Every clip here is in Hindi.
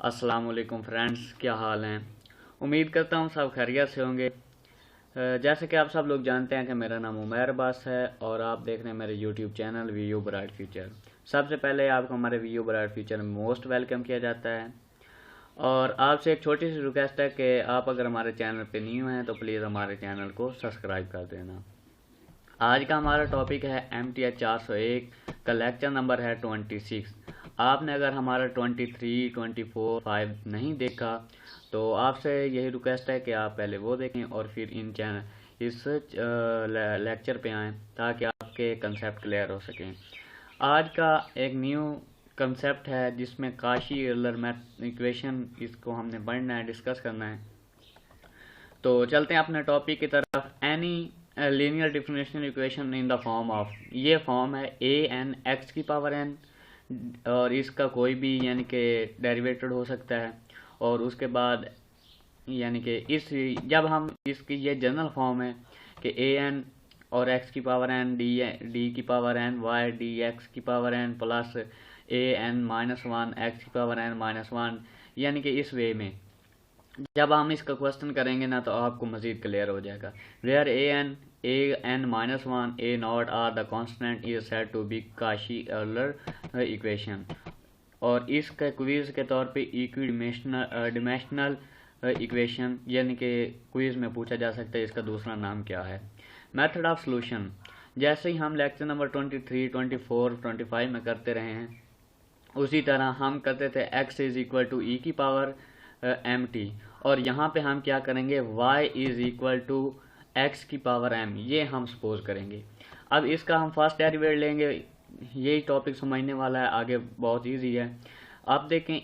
अस्सलाम वालेकुम फ्रेंड्स, क्या हाल हैं। उम्मीद करता हूँ सब खैरियत से होंगे। जैसे कि आप सब लोग जानते हैं कि मेरा नाम उमैर अब्बास है और आप देख रहे हैं मेरे YouTube channel V U bright future. सबसे पहले आपको हमारे वी यू ब्राइट फ्यूचर में मोस्ट वेलकम किया जाता है और आपसे एक छोटी सी रिक्वेस्ट है कि आप अगर हमारे चैनल पे न्यू हैं तो प्लीज़ हमारे चैनल को सब्सक्राइब कर देना। आज का हमारा टॉपिक है MTH 401 का लेक्चर नंबर है 26। आपने अगर हमारा 23, 24, 5 नहीं देखा तो आपसे यही रिक्वेस्ट है कि आप पहले वो देखें और फिर इस लेक्चर पे आएँ ताकि आपके कंसेप्ट क्लियर हो सकें। आज का एक न्यू कंसेप्ट है जिसमें काशी यूलर मैथ इक्वेशन, इसको हमने पढ़ना है, डिस्कस करना है। तो चलते हैं अपने टॉपिक की तरफ। Any linear differential equation in the form of, ये फॉर्म है AN x की पावर n और इसका कोई भी यानी कि डेरिवेटेड हो सकता है। और उसके बाद यानी कि जब हम इसकी ये जनरल फॉर्म है कि AN और x की पावर n d की पावर n y dx की power n plus AN-1 x की पावर n-1, यानी कि इस वे में जब हम इसका क्वेश्चन करेंगे ना तो आपको मजीद क्लियर हो जाएगा। Where AN-1 A0 are the constant is said to be Cauchy Euler equation. और इसका क्विज के तौर पे इक्वी डिमेंशनल इक्वेशन, यानी कि क्विज में पूछा जा सकता है इसका दूसरा नाम क्या है। मेथड ऑफ सॉल्यूशन, जैसे ही हम लेक्चर नंबर 23, 24, 25 में करते रहे हैं उसी तरह हम करते थे x इज इक्वल टू ई की पावर mt और यहाँ पे हम क्या करेंगे y is equal to x की पावर m, ये हम सपोज करेंगे। अब इसका हम फर्स्ट डेरिवेटिव लेंगे, यही टॉपिक समझने वाला है, आगे बहुत इजी है। अब देखें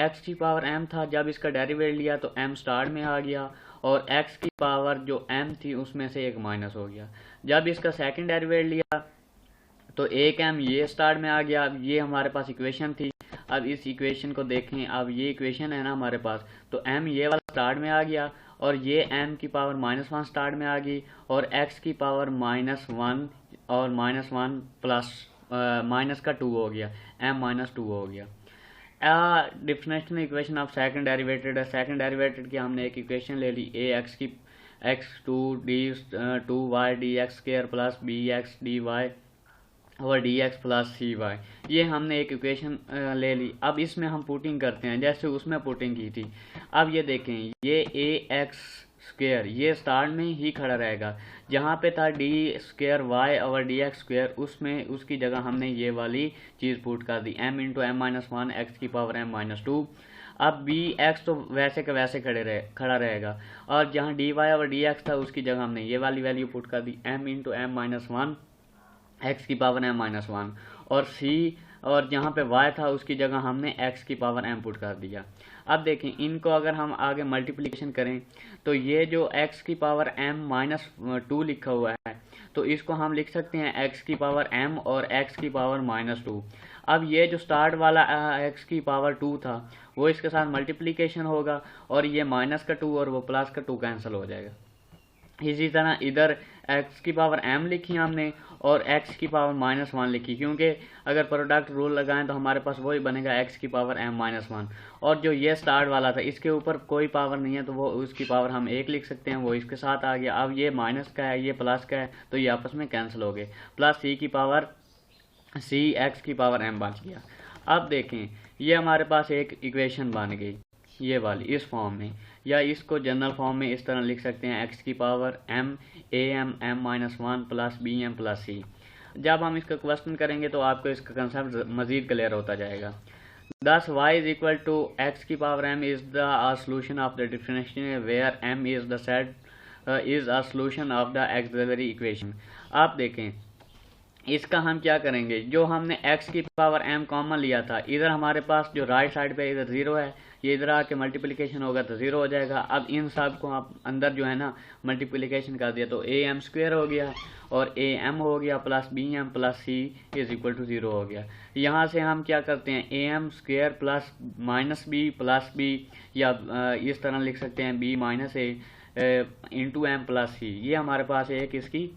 x की पावर m था, जब इसका डेरिवेटिव लिया तो m स्टार्ट में आ गया और x की पावर जो m थी उसमें से एक माइनस हो गया। जब इसका सेकंड डेरिवेटिव लिया तो एक m ये स्टार्ट में आ गया। अब ये हमारे पास इक्वेशन थी, अब इस इक्वेशन को देखें, अब ये इक्वेशन है ना हमारे पास, तो m ये वाला स्टार्ट में आ गया और ये m की पावर -1 स्टार्ट में आ गई और x की पावर -1 और -1 प्लस माइनस का 2 हो गया, m-2 हो गया। Differential equation of second derivated है। सेकंड डेरिवेटेड की हमने एक इक्वेशन ले ली ax की x2 dx square plus bx dy और dx प्लस cy, ये हमने एक इक्वेशन ले ली। अब इसमें हम पुटिंग करते हैं जैसे उसमें पुटिंग की थी। अब ये देखें, ये ax स्क्वायर ये स्टार्ट में ही खड़ा रहेगा, जहाँ पे था डी स्क्वायर वाई और dx स्क्वायर, उसमें उसकी जगह हमने ये वाली चीज़ पुट कर दी m इंटू m-1 x की पावर m-2। अब bx तो वैसे का वैसे खड़ा रहेगा और जहाँ dy और dx था उसकी जगह हमने ये वाली वैल्यू पुट कर दी m इंटू m-1 x की पावर m-1 और c और जहाँ पे y था उसकी जगह हमने x की पावर m पुट कर दिया। अब देखें, इनको अगर हम आगे मल्टीप्लिकेशन करें तो ये जो x की पावर m-2 लिखा हुआ है तो इसको हम लिख सकते हैं x की पावर m और x की पावर -2। अब ये जो स्टार्ट वाला x की पावर 2 था वो इसके साथ मल्टीप्लिकेशन होगा और ये माइनस का 2 और वो प्लस का 2 कैंसिल हो जाएगा। इसी तरह इधर x की पावर m लिखी हमने और x की पावर -1 लिखी, क्योंकि अगर प्रोडक्ट रूल लगाएं तो हमारे पास वही बनेगा x की पावर m-1 और जो ये स्टार्ट वाला था इसके ऊपर कोई पावर नहीं है तो वो उसकी पावर हम 1 लिख सकते हैं, वो इसके साथ आ गया। अब ये माइनस का है ये प्लस का है तो ये आपस में कैंसिल हो गए, प्लस c x की पावर m बच गया। अब देखें, ये हमारे पास एक इक्वेशन बन गई ये वाली इस फॉर्म में, या इसको जनरल फॉर्म में इस तरह लिख सकते हैं x की power m am m-1 plus bm plus c। जब हम इसका क्वेश्चन करेंगे तो आपको इसका कंसेप्ट मजीद क्लियर होता जाएगा। Thus y is equal to x की power m is the solution of the differential where m is the set is a solution of the auxiliary equation। आप देखें, इसका हम क्या करेंगे, जो हमने x की पावर m कॉमन लिया था, इधर हमारे पास जो राइट साइड पे इधर 0 है, ये इधर आके मल्टीप्लिकेशन होगा तो 0 हो जाएगा। अब इन सब को आप अंदर जो है ना मल्टीप्लिकेशन कर दिया तो am स्क्वायर हो गया और am हो गया plus bm plus c is equal to 0 हो गया। यहाँ से हम क्या करते हैं, am square plus -b plus b, या इस तरह लिख सकते हैं b minus a into m plus c, ये हमारे पास एक इसकी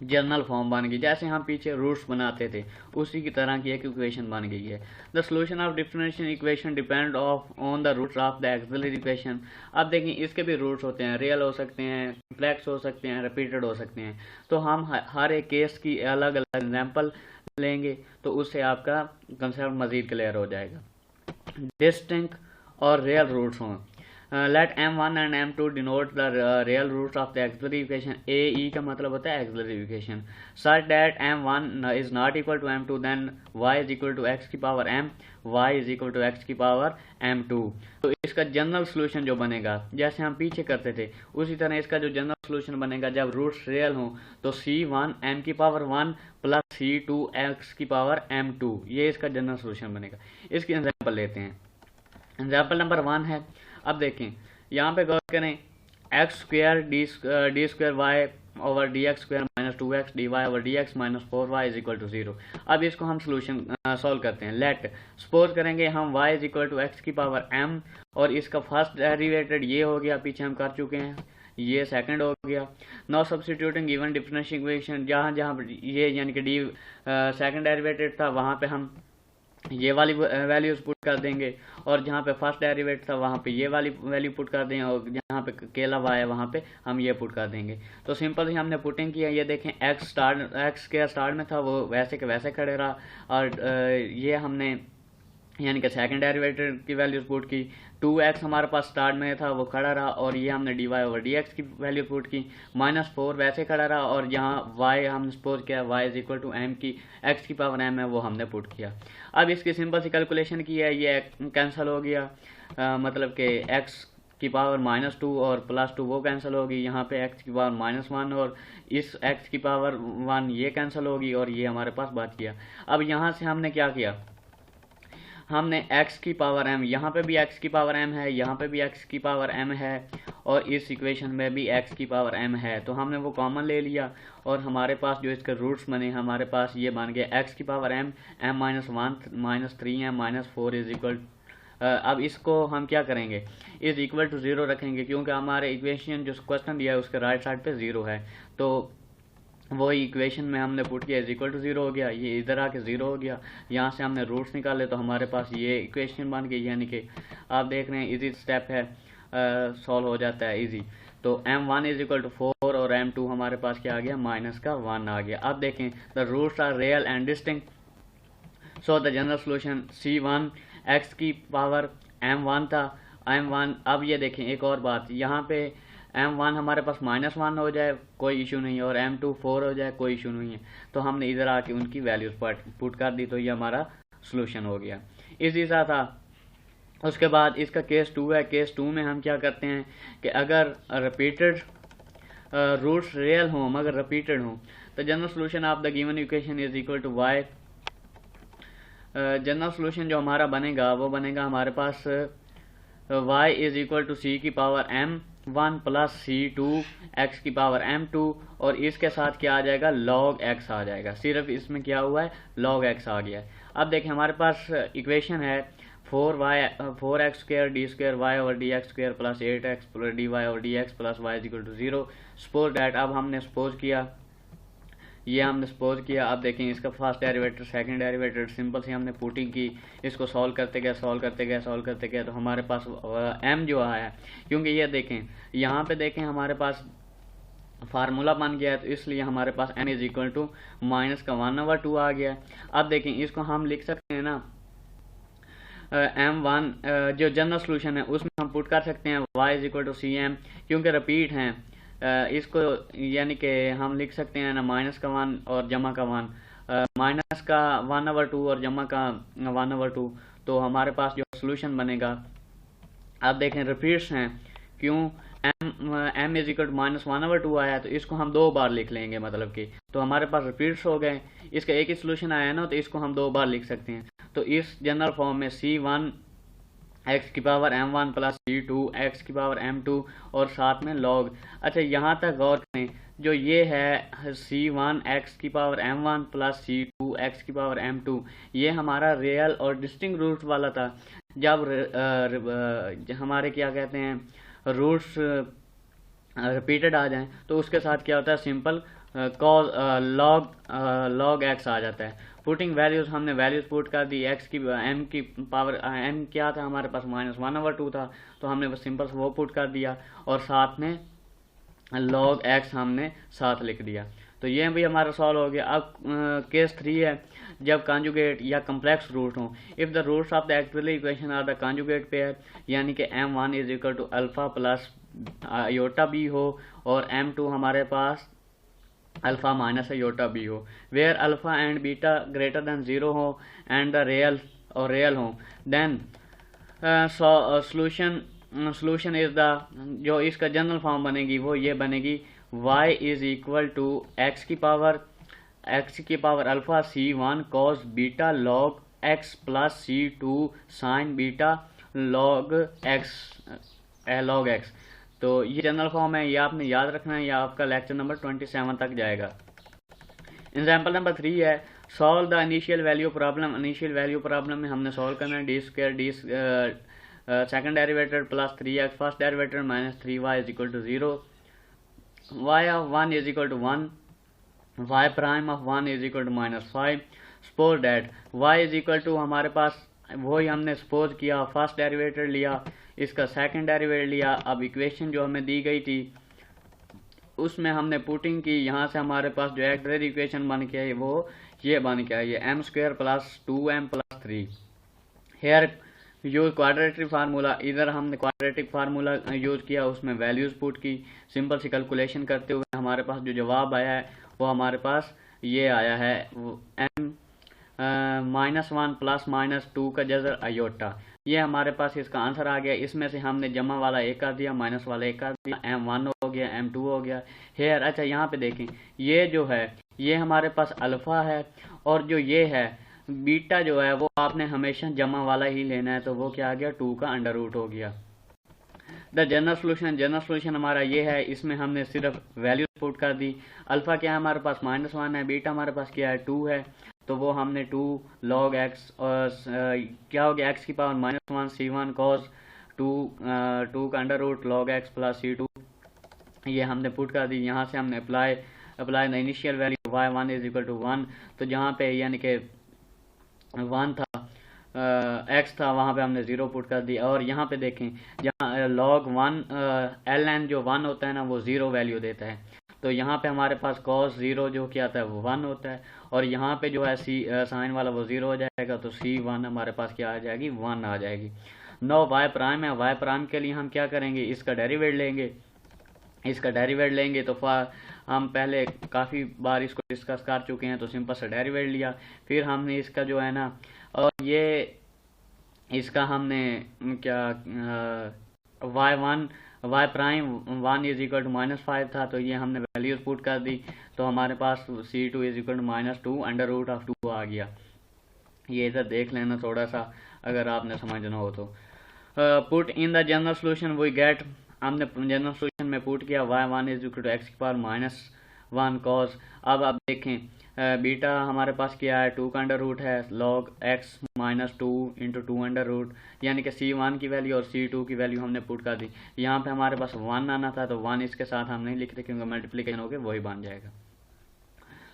जनरल फॉर्म बन गई, जैसे हम पीछे रूट्स बनाते थे उसी की तरह की एक इक्वेशन बन गई है। The solution of differential equation depend on the roots of the auxiliary equation. अब देखिए इसके भी रूट्स होते हैं, रियल हो सकते हैं, कॉम्प्लेक्स हो सकते हैं, रिपीटेड हो सकते हैं। तो हम हर एक केस की अलग अलग एग्जाम्पल लेंगे तो उससे आपका कंसेप्ट मजीद क्लियर हो जाएगा। डिस्टिंक्ट और रियल रूट्स हों। Let m1 and m2 denote the real roots of the auxiliary equation. A E का मतलब होता है auxiliary equation. Such that m1 is not equal to m2 then y is equal to x की power m, y is equal to x की पावर m2। तो इसका जनरल सोल्यूशन जो बनेगा जैसे हम पीछे करते थे उसी तरह इसका जो जनरल सोल्यूशन बनेगा जब रूट्स रियल हों तो c1 m की पावर 1 प्लस c2 x की पावर m2, ये इसका जनरल सोल्यूशन बनेगा। इसकी एग्जाम्पल लेते हैं। एग्जाम्पल नंबर 1 है। अब देखें यहाँ पे गौर करें, x square d square y over d x square minus 2x d y over d x minus 4y is equal to 0। अब इसको हम सोल्यूशन सॉल्व करते हैं। लेट सपोज करेंगे हम y is equal to x की पावर m और इसका फर्स्ट डेरिवेटेड ये हो गया, पीछे हम कर चुके हैं, ये सेकंड हो गया। Now substituting given differential equation, जहाँ जहाँ ये यानी कि डी सेकंड डेरिवेटेड था वहाँ पे हम ये वाली वैल्यूज पुट कर देंगे और जहाँ पे फर्स्ट डेरिवेटिव था वहाँ पे ये वाली वैल्यू पुट कर देंगे और जहाँ पे केला हुआ है वहाँ पे हम ये पुट कर देंगे। तो सिंपल ही हमने पुटिंग किया। ये देखें एक्स के स्टार्ट में था वो वैसे के वैसे खड़े रहा और ये हमने यानी कि सेकंड डेरिवेटिव की वैल्यूज पुट की। 2x हमारे पास स्टार्ट में था वो खड़ा रहा और ये हमने dy ओवर dx की वैल्यू पुट की। -4 वैसे खड़ा रहा और यहाँ y हमने सपोज किया y is equal to m की x की पावर m है वो हमने पुट किया। अब इसकी सिंपल सी कैलकुलेशन की है, ये कैंसिल हो गया, मतलब कि x की पावर -2 और +2 वो कैंसिल होगी, यहाँ पे x की पावर -1 और इस x की पावर 1 ये कैंसिल होगी और ये हमारे पास बच गया। अब यहाँ से हमने क्या किया, हमने x की पावर m, यहाँ पे भी x की पावर m है, यहाँ पे भी x की पावर m है और इस इक्वेशन में भी x की पावर m है, तो हमने वो कॉमन ले लिया और हमारे पास जो इसके रूट्स बने हमारे पास ये बन गए x की power m, m-1 -3m -4 is equal. अब इसको हम क्या करेंगे, इज इक्वल टू 0 रखेंगे क्योंकि हमारे इक्वेशन जो क्वेश्चन दिया है उसके राइट साइड पे 0 है, तो वही इक्वेशन में हमने पुट किया इज इक्वल टू 0 हो गया, ये इधर आके 0 हो गया। यहाँ से हमने रूट्स निकाले तो हमारे पास ये इक्वेशन बन गई, यानी कि आप देख रहे हैं इजी स्टेप है, सॉल्व हो जाता है इजी। तो m1 इज इक्वल टू 4 और m2 हमारे पास क्या आ गया, -1 आ गया। अब देखें the roots are real and distinct, so the general solution c1 x की पावर m1 था m1। अब ये देखें एक और बात, यहाँ पे m1 हमारे पास -1 हो जाए कोई इशू नहीं और m2 4 हो जाए कोई इशू नहीं है, तो हमने इधर आके उनकी वैल्यूज पुट कर दी तो ये हमारा सोल्यूशन हो गया। इसी सा था। उसके बाद इसका केस 2 है। केस 2 में हम क्या करते हैं कि अगर रिपीटेड रूट्स रियल हों मगर रिपीटेड हों तो general solution of the given equation is equal to y। General solution जो हमारा बनेगा वो बनेगा हमारे पास y is equal to c की power m1 plus c2 x की पावर m2 और इसके साथ क्या आ जाएगा, log x आ जाएगा। सिर्फ इसमें क्या हुआ है, log x आ गया है। अब देखें हमारे पास इक्वेशन है 4x square d square y over d x square plus 8x d y over d x plus y is equal to 0। Suppose that, अब हमने सपोज किया, ये हमने सपोज किया। अब देखें इसका first derivative second derivative simple से हमने पुटिंग की, इसको सॉल्व करते गए तो हमारे पास m जो आया, क्योंकि ये देखें यहाँ पे देखें हमारे पास फार्मूला बन गया है तो इसलिए हमारे पास n इज इक्वल टू -1/2 आ गया। अब देखें इसको हम लिख सकते हैं ना, m1 जो जनरल सोल्यूशन है उसमें हम पुट कर सकते हैं y is equal to cm, क्योंकि रिपीट हैं इसको, यानी कि हम लिख सकते हैं ना -1 और जमा का 1, -1/2 और जमा का 1/2, तो हमारे पास जो सोल्यूशन बनेगा, आप देखें रिपीट्स हैं, क्यों m इज इक्वल टू -1/2 आया तो इसको हम 2 बार लिख लेंगे, मतलब कि तो हमारे पास रिपीट्स हो गए। इसका एक ही सोल्यूशन आया ना तो इसको हम 2 बार लिख सकते हैं। तो इस जनरल फॉर्म में c1 x की power m1 plus c2 x की पावर m2 और साथ में log। अच्छा यहाँ तक गौर करें, जो ये है c1 x की power m1 plus c2 x की पावर m2 ये हमारा रियल और डिस्टिंक्ट रूट्स वाला था। जब हमारे क्या कहते हैं रूट्स रिपीटेड आ जाएं तो उसके साथ क्या होता है, सिंपल कॉज लॉग एक्स आ जाता है। पुटिंग वैल्यूज, हमने वैल्यूज पुट कर दी। एक्स की एम की पावर, एम क्या था हमारे पास, -1/2 था, तो हमने बस सिंपल वो पुट कर दिया और साथ में लॉग एक्स हमने साथ लिख दिया। तो ये भी हमारा सॉल्व हो गया। अब केस 3 है, जब कॉन्जुगेट या कम्प्लेक्स रूट हो। If the roots of the actual equation are the conjugate pair, यानी कि m1 is equal to alpha plus iota b हो और m2 हमारे पास अल्फा माइनस आयोटा बी हो, where alpha and beta greater than 0 हो एंड द रियल हो, देन सोल्यूशन इज द, जो इसका जनरल फॉर्म बनेगी वो ये बनेगी, y is equal to x की power alpha c1 cos beta log x plus c2 sign beta log x। तो ये जनरल फॉर्म है, ये आपने याद रखना है, ये आपका लेक्चर नंबर 27 तक जाएगा। एग्जाम्पल नंबर 3 है, solve the initial value problem. Initial value problem में हमने सॉल्व करना है d² d second derivative plus 3x first derivative minus 3y is equal to 0, y of 1 is equal to 1, y prime of 1 is equal to -5। Suppose that y is equal to, हमारे पास वही हमने सपोज किया, फर्स्ट डेरिवेटिव लिया, इसका सेकंड डेरिवेटिव लिया। अब इक्वेशन जो हमें दी गई थी उसमें हमने पुटिंग की, यहाँ से हमारे पास जो एक्चुअल इक्वेशन बन के आई वो ये बन के आई है m² plus 2m plus 3। Here use quadratic formula, इधर हमने क्वाड्रेटिक फार्मूला यूज किया, उसमें वैल्यूज पुट की। सिंपल सी कैलकुलेशन करते हुए हमारे पास जो जवाब आया है वो हमारे पास ये आया है, m -1 प्लस -2 का जजर आयोटा, ये हमारे पास इसका आंसर आ गया। इसमें से हमने जमा वाला एक कर दिया, माइनस वाला एक कर दिया, m1 हो गया, m2 हो गया। हेयर अच्छा यहाँ पे देखें, ये जो है ये हमारे पास अल्फा है और जो ये है बीटा जो है वो आपने हमेशा जमा वाला ही लेना है, तो वो क्या आ गया, 2 का अंडर रूट हो गया। द जनरल सोल्यूशन हमारा ये है, इसमें हमने सिर्फ वैल्यू पुट कर दी। अल्फा क्या है हमारे पास -1 है, बीटा हमारे पास क्या है 2 है, तो वो हमने 2 log x और क्या हो गया x की पावर -1 c1 cos 2 का under root log x plus c2, ये हमने पुट कर दी। यहाँ से हमने apply the initial value y1 is equal to 1, तो जहाँ पे यानी कि 1 था x था, वहाँ पे हमने 0 पुट कर दी। और यहाँ पे देखें, जहाँ log 1 ln जो 1 होता है ना वो 0 वैल्यू देता है, तो यहाँ पे हमारे पास cos 0 जो क्या आता है वो 1 होता है, और यहाँ पे जो है साइन वाला वो 0 हो जाएगा, तो c1 हमारे पास क्या आ जाएगी, 1 आ जाएगी। नो y प्राइम है, y प्राइम के लिए हम क्या करेंगे, इसका डेरिवेटिव लेंगे। तो हम पहले काफ़ी बार इसको डिस्कस कर चुके हैं, तो सिंपल सा डेरिवेटिव लिया, फिर हमने इसका जो है ना, और ये इसका हमने क्या y prime 1 is equal to -5 था, तो ये हमने वैल्यूज पुट कर दी, तो हमारे पास c2 is equal to -2 under root of 2 आ गया। ये इधर देख लेना थोड़ा सा अगर आपने समझना हो तो। Put in the general solution we get, हमने जनरल सोल्यूशन में पुट किया y1 is equal to x की पावर -1 cos। अब आप देखें बीटा हमारे पास क्या है, 2 का अंडर रूट है, log x -2 into 2 under root, यानी कि c1 की वैल्यू और c2 की वैल्यू हमने पुट कर दी। यहाँ पे हमारे पास 1 आना था, तो 1 इसके साथ हम नहीं लिखते क्योंकि मल्टीप्लिकेशन हो गया वही बन जाएगा।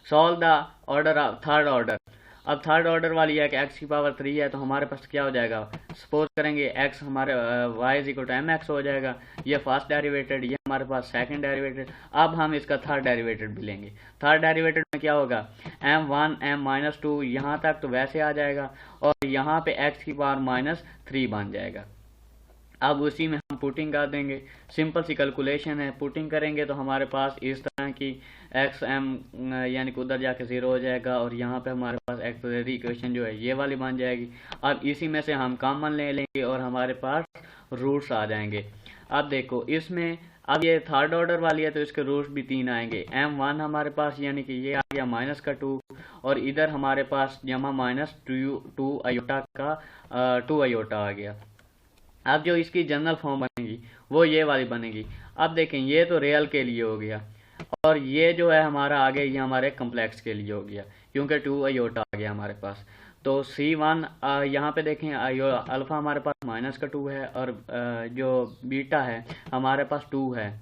Solve the order of third order. अब थर्ड ऑर्डर वाली है कि x की पावर 3 है, तो हमारे पास क्या हो जाएगा, सपोज करेंगे x हमारे y is equal to mx हो जाएगा, ये फर्स्ट डेरिवेटेड, ये हमारे पास सेकंड डेरिवेटेड। अब हम इसका थर्ड डेरिवेटेड भी लेंगे। थर्ड डेरिवेटेड में क्या होगा, m1 m-2 यहाँ तक तो वैसे आ जाएगा, और यहाँ पे x की पावर -3 बन जाएगा। अब उसी में हम पुटिंग कर देंगे, सिंपल सी कैलकुलेशन है। पुटिंग करेंगे तो हमारे पास इस तरह की एक्स एम यानी कि उधर जाके 0 हो जाएगा, और यहाँ पे हमारे पास एक्सप्रेरी इक्वेशन जो है ये वाली बन जाएगी। अब इसी में से हम कॉमन ले लेंगे और हमारे पास रूट्स आ जाएंगे। अब देखो इसमें, अब ये थर्ड ऑर्डर वाली है तो इसके रूट्स भी 3 आएंगे। m1 हमारे पास यानी कि ये आ गया -2, और इधर हमारे पास जमा -2 आयोटा का 2 आयोटा आ गया। अब जो इसकी जनरल फॉर्म बनेगी वो ये वाली बनेगी। अब देखें ये तो रियल के लिए हो गया, और ये जो है हमारा आगे ये हमारे कम्प्लेक्स के लिए हो गया, क्योंकि 2 आयोटा आ गया हमारे पास। तो c1 यहाँ पे देखें अल्फा हमारे पास -2 है, और जो बीटा है हमारे पास 2 है,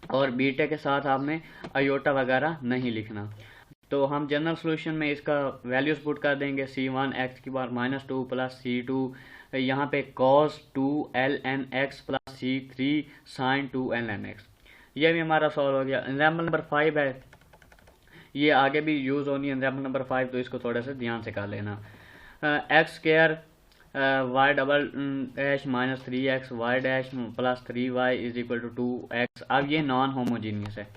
और बीटा के साथ आपने आयोटा वगैरह नहीं लिखना। तो हम जनरल सोल्यूशन में इसका वैल्यूज पुट कर देंगे, c1 x की पावर -2 प्लस c2 यहाँ पे cos 2 ln x plus c3 sin 2 ln x। ये भी हमारा सॉल्व हो गया। एग्जाम्पल नंबर 5 है, ये आगे भी यूज़ होनी है एग्जाम्पल नंबर 5, तो इसको थोड़ा सा ध्यान से कर लेना। X square y double dash minus 3x y dash plus 3y is equal to 2x। अब ये नॉन होमोजीनियस है।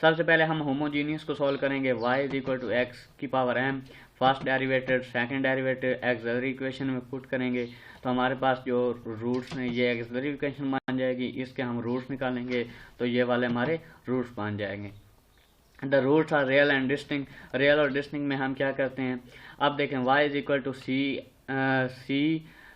सबसे पहले हम होमोजीनियस को सॉल्व करेंगे। y is equal to x की power m, first derivative second derivative auxiliary equation में पुट करेंगे तो हमारे पास जो रूट्स हैं ये एक्सिलरी इक्वेशन बन जाएगी। इसके हम रूट्स निकालेंगे तो ये वाले हमारे रूट्स बन जाएंगे। The roots are real and distinct. Real और डिस्टिंक्ट में हम क्या करते हैं, अब देखें y is equal to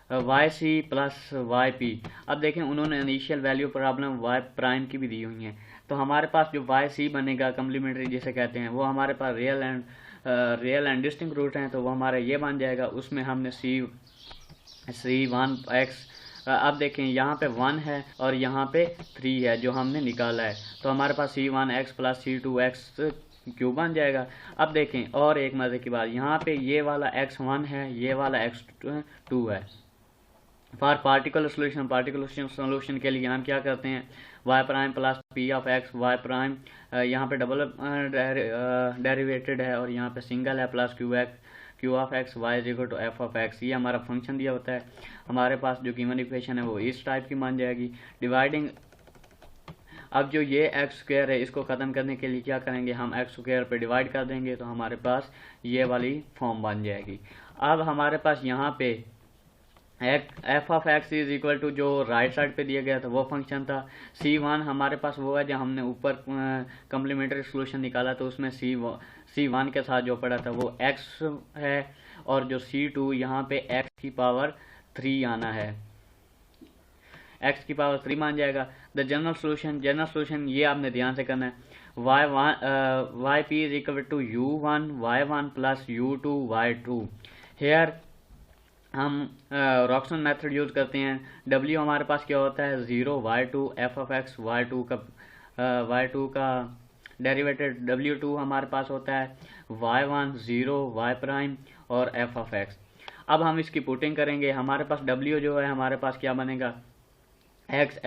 y c plus y p. अब देखें उन्होंने initial value problem y prime की भी दी हुई है, तो हमारे पास जो वाई सी बनेगा कम्प्लीमेंट्री जिसे कहते हैं, वो हमारे पास रियल एंड डिस्टिंक्ट रूट हैं, तो वो हमारा ये बन जाएगा। उसमें हमने c1 x, अब देखें यहाँ पे 1 है और यहाँ पे 3 है जो हमने निकाला है, तो हमारे पास c1 x plus c2 x cube बन जाएगा। अब देखें और एक मजे की बात, यहाँ पे ये वाला x1 है, ये वाला x2 है। फॉर पार्टिकुलर सोल्यूशन के लिए हम क्या करते हैं, y prime plus p of x y prime, यहाँ पे डबल डेरिवेटेड है और यहाँ पे सिंगल है, plus q of x y is equal to f of x. ये हमारा फंक्शन दिया होता है। हमारे पास जो गिवन इक्वेशन है वो इस टाइप की बन जाएगी। डिवाइडिंग, अब जो ये एक्स स्क्वायर है इसको ख़त्म करने के लिए क्या करेंगे, हम एक्स स्क्वायर पे डिवाइड कर देंगे तो हमारे पास ये वाली फॉर्म बन जाएगी। अब हमारे पास यहाँ पे f of x is equal to जो राइट साइड पे दिया गया था वो फंक्शन था। c1 हमारे पास वो है जो हमने ऊपर कम्प्लीमेंट्री सोल्यूशन निकाला, तो उसमें c1 के साथ जो पड़ा था वो x है, और जो c2 यहाँ पे x की पावर 3 आना है, x की पावर 3 मान जाएगा। द जनरल सोल्यूशन ये आपने ध्यान से करना है। Y P is equal to u1 y1 plus u2 y2। Here हम रॉक्सन मेथड यूज करते हैं। w हमारे पास क्या होता है 0 y2 f of x y2 का डेरिवेटेड, w2 हमारे पास होता है y1 0 y प्राइम और f ऑफ x। अब हम इसकी पुटिंग करेंगे। हमारे पास w जो है हमारे पास क्या बनेगा x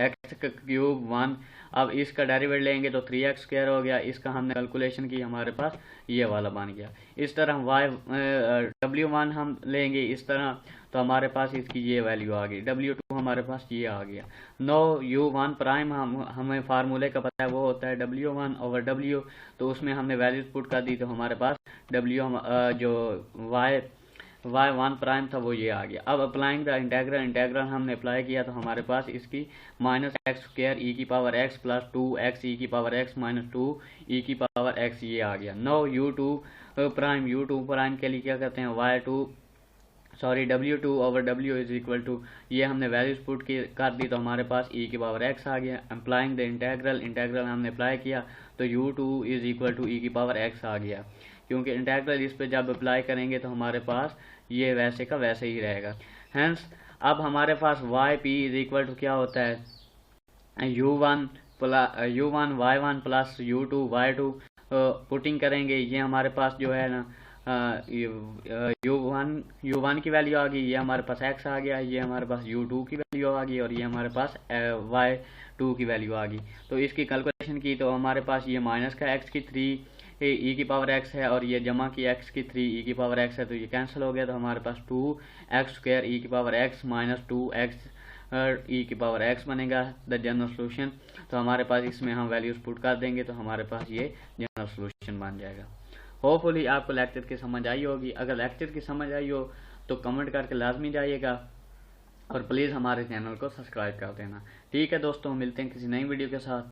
क्यूब 1। अब इसका डेरिवेट लेंगे तो 3x स्क्वायर हो गया। इसका हमने कैलकुलेशन की, हमारे पास ये वाला बन गया। इस तरह w1 हम लेंगे इस तरह, तो हमारे पास इसकी ये वैल्यू आ गई। w2 हमारे पास ये आ गया। नो u1 प्राइम हमें फार्मूले का पता है, वो होता है w1 ओवर w, तो उसमें हमने वैल्यूज पुट कर दी तो हमारे पास जो y1 प्राइम था वो ये आ गया। अब अप्लाइंग द इंटेग्रल हमने अप्लाई किया तो हमारे पास इसकी माइनस एक्स स्क्वायर ई की पावर एक्स प्लस 2x ई की पावर एक्स माइनस 2 ई की पावर एक्स ये आ गया। नो u2 प्राइम के लिए क्या करते हैं w2 over w is equal to, ये हमने वैल्यूज पुट कर दी तो हमारे पास e की पावर x आ गया। अप्लाइंग द इंटेग्रल हमने अप्लाई किया तो u2 is equal to e की पावर x आ गया, क्योंकि इंटेग्रल इस पे जब अप्लाई करेंगे तो हमारे पास ये वैसे का वैसे ही रहेगा। हेंस अब हमारे पास Y P is equal to क्या होता है u1 y1 plus u2 y2। Putting करेंगे, ये हमारे पास जो है ना u1 की वैल्यू आ गई, ये हमारे पास x आ गया, ये हमारे पास u2 की वैल्यू आ गई और ये हमारे पास y2 की वैल्यू आ गई। तो इसकी कैलकुलेशन की तो हमारे पास ये माइनस का x की 3 e की पावर x है और ये जमा की x की 3 e की पावर x है, तो ये कैंसिल हो गया। तो हमारे पास 2x स्क्वायर e की power x minus 2x e की पावर x बनेगा द जनरल सोल्यूशन। तो हमारे पास इसमें हम वैल्यूज पुट कर देंगे तो हमारे पास ये जनरल सोल्यूशन बन जाएगा। होपफुली आपको लेक्चर की समझ आई होगी। अगर लेक्चर की समझ आई हो तो कमेंट करके लाजमी जाइएगा और प्लीज़ हमारे चैनल को सब्सक्राइब कर देना। ठीक है दोस्तों, मिलते हैं किसी नई वीडियो के साथ।